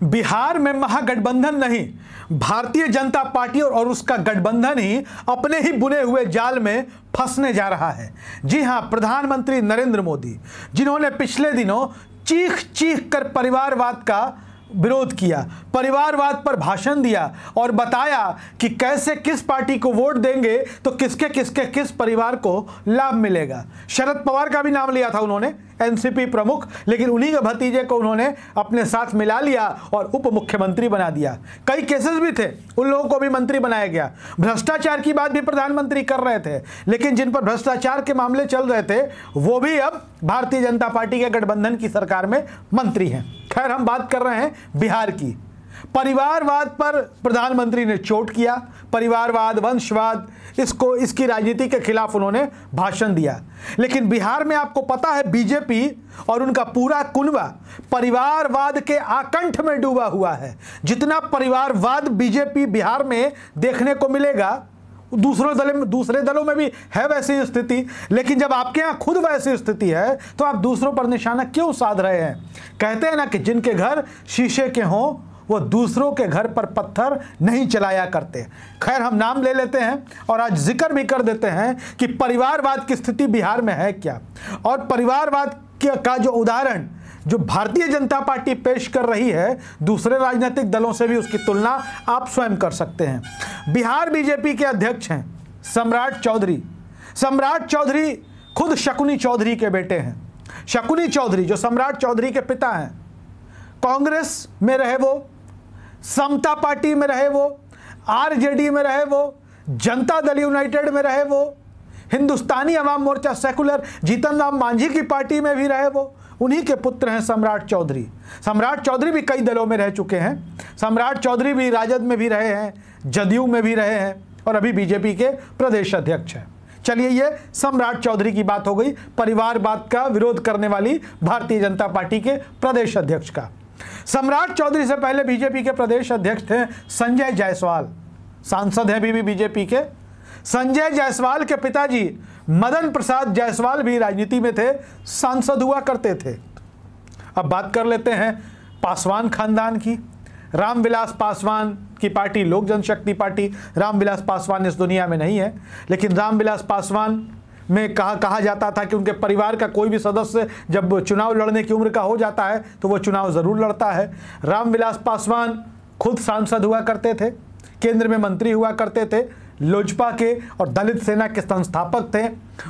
बिहार में महागठबंधन नहीं, भारतीय जनता पार्टी और उसका गठबंधन ही अपने ही बुने हुए जाल में फंसने जा रहा है। जी हां, प्रधानमंत्री नरेंद्र मोदी, जिन्होंने पिछले दिनों चीख चीख कर परिवारवाद का विरोध किया, परिवारवाद पर भाषण दिया और बताया कि कैसे किस पार्टी को वोट देंगे तो किसके किसके किस परिवार को लाभ मिलेगा। शरद पवार का भी नाम लिया था उन्होंने, एनसीपी प्रमुख, लेकिन उन्हीं के भतीजे को उन्होंने अपने साथ मिला लिया और उप मुख्यमंत्री बना दिया। कई केसेस भी थे, उन लोगों को भी मंत्री बनाया गया। भ्रष्टाचार की बात भी प्रधानमंत्री कर रहे थे, लेकिन जिन पर भ्रष्टाचार के मामले चल रहे थे वो भी अब भारतीय जनता पार्टी के गठबंधन की सरकार में मंत्री हैं। खैर, हम बात कर रहे हैं बिहार की। परिवारवाद पर प्रधानमंत्री ने चोट किया, परिवारवाद, वंशवाद, इसकी राजनीति के खिलाफ उन्होंने भाषण दिया। लेकिन बिहार में आपको पता है बीजेपी और उनका पूरा कुनबा परिवारवाद के आकंठ में डूबा हुआ है। जितना परिवारवाद बीजेपी बिहार में देखने को मिलेगा, दूसरे दलों में भी है वैसी स्थिति, लेकिन जब आपके यहाँ खुद वैसी स्थिति है तो आप दूसरों पर निशाना क्यों साध रहे हैं? कहते हैं ना कि जिनके घर शीशे के हों वो दूसरों के घर पर पत्थर नहीं चलाया करते। खैर, हम नाम ले लेते हैं और आज जिक्र भी कर देते हैं कि परिवारवाद की स्थिति बिहार में है क्या, और परिवारवाद का जो उदाहरण जो भारतीय जनता पार्टी पेश कर रही है, दूसरे राजनीतिक दलों से भी उसकी तुलना आप स्वयं कर सकते हैं। बिहार बीजेपी के अध्यक्ष हैं सम्राट चौधरी। सम्राट चौधरी खुद शकुनी चौधरी के बेटे हैं। शकुनी चौधरी जो सम्राट चौधरी के पिता हैं, कांग्रेस में रहे वो, समता पार्टी में रहे वो, आरजेडी में रहे वो, जनता दल यूनाइटेड में रहे वो, हिंदुस्तानी अवाम मोर्चा सेकुलर जीतन राम मांझी की पार्टी में भी रहे वो। उन्हीं के पुत्र हैं सम्राट चौधरी। सम्राट चौधरी भी कई दलों में रह चुके हैं। सम्राट चौधरी भी राजद में भी रहे हैं, जदयू में भी रहे हैं और अभी बीजेपी के प्रदेश अध्यक्ष हैं। चलिए, ये सम्राट चौधरी की बात हो गई, परिवारवाद का विरोध करने वाली भारतीय जनता पार्टी के प्रदेश अध्यक्ष का। सम्राट चौधरी से पहले बीजेपी के प्रदेश अध्यक्ष थे संजय जायसवाल, सांसद हैं अभी भी बीजेपी के। संजय जायसवाल के पिताजी मदन प्रसाद जायसवाल भी राजनीति में थे, सांसद हुआ करते थे। अब बात कर लेते हैं पासवान खानदान की। रामविलास पासवान की पार्टी लोक जनशक्ति पार्टी। रामविलास पासवान इस दुनिया में नहीं है, लेकिन रामविलास पासवान में कहा जाता था कि उनके परिवार का कोई भी सदस्य जब चुनाव लड़ने की उम्र का हो जाता है तो वो चुनाव ज़रूर लड़ता है। रामविलास पासवान खुद सांसद हुआ करते थे, केंद्र में मंत्री हुआ करते थे, लोजपा के और दलित सेना के संस्थापक थे।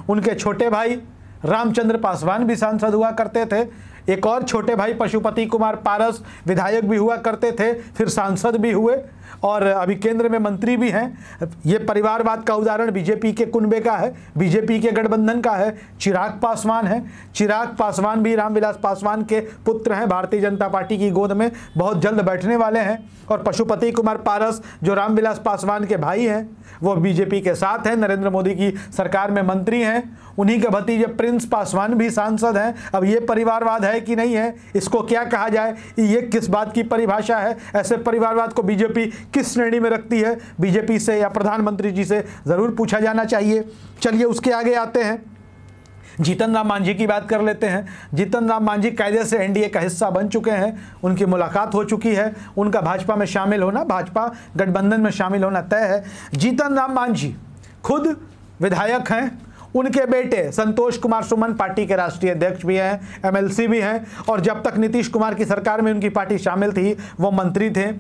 उनके छोटे भाई रामचंद्र पासवान भी सांसद हुआ करते थे। एक और छोटे भाई पशुपति कुमार पारस विधायक भी हुआ करते थे, फिर सांसद भी हुए और अभी केंद्र में मंत्री भी हैं। ये परिवारवाद का उदाहरण बीजेपी के कुनबे का है, बीजेपी के गठबंधन का है। चिराग पासवान है, चिराग पासवान भी रामविलास पासवान के पुत्र हैं, भारतीय जनता पार्टी की गोद में बहुत जल्द बैठने वाले हैं। और पशुपति कुमार पारस जो रामविलास पासवान के भाई हैं वो बीजेपी के साथ हैं, नरेंद्र मोदी की सरकार में मंत्री हैं। उन्हीं के भतीजे प्रिंस पासवान भी सांसद हैं। अब ये परिवारवाद है कि नहीं है, इसको क्या कहा जाए, ये किस बात की परिभाषा है? ऐसे परिवारवाद को बीजेपी किस श्रेणी में रखती है? बीजेपी से या प्रधानमंत्री जी से ज़रूर पूछा जाना चाहिए। चलिए उसके आगे आते हैं, जीतन राम मांझी की बात कर लेते हैं। जीतन राम मांझी कायदे से एनडीए का हिस्सा बन चुके हैं, उनकी मुलाकात हो चुकी है, उनका भाजपा में शामिल होना, भाजपा गठबंधन में शामिल होना तय है। जीतन राम मांझी खुद विधायक हैं, उनके बेटे संतोष कुमार सुमन पार्टी के राष्ट्रीय अध्यक्ष भी हैं, एमएलसी भी हैं, और जब तक नीतीश कुमार की सरकार में उनकी पार्टी शामिल थी वो मंत्री थे।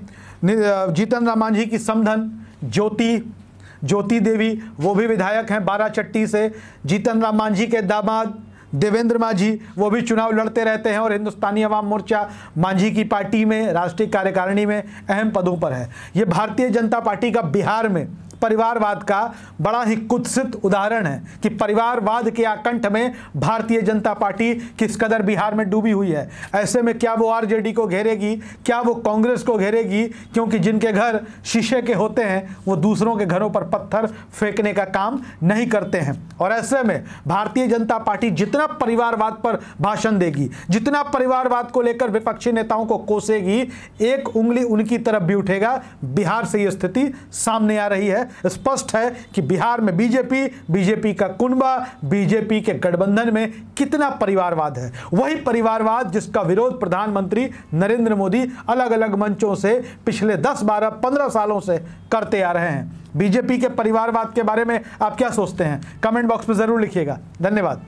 जीतन राम मांझी की समधन ज्योति देवी वो भी विधायक हैं बाराचट्टी से। जीतन राम मांझी के दामाद देवेंद्र मांझी वो भी चुनाव लड़ते रहते हैं और हिंदुस्तानी अवाम मोर्चा मांझी की पार्टी में राष्ट्रीय कार्यकारिणी में अहम पदों पर है। ये भारतीय जनता पार्टी का बिहार में परिवारवाद का बड़ा ही कुत्सित उदाहरण है कि परिवारवाद के आकंठ में भारतीय जनता पार्टी किस कदर बिहार में डूबी हुई है। ऐसे में क्या वो आरजेडी को घेरेगी, क्या वो कांग्रेस को घेरेगी? क्योंकि जिनके घर शीशे के होते हैं वो दूसरों के घरों पर पत्थर फेंकने का काम नहीं करते हैं। और ऐसे में भारतीय जनता पार्टी जितना परिवारवाद पर भाषण देगी, जितना परिवारवाद को लेकर विपक्षी नेताओं को कोसेगी, एक उंगली उनकी तरफ भी उठेगा। बिहार से ये स्थिति सामने आ रही है स्पष्ट है कि बिहार में बीजेपी का कुनबा, बीजेपी के गठबंधन में कितना परिवारवाद है। वही परिवारवाद जिसका विरोध प्रधानमंत्री नरेंद्र मोदी अलग अलग मंचों से पिछले 10, 12, 15 सालों से करते आ रहे हैं। बीजेपी के परिवारवाद के बारे में आप क्या सोचते हैं? कमेंट बॉक्स में जरूर लिखिएगा। धन्यवाद।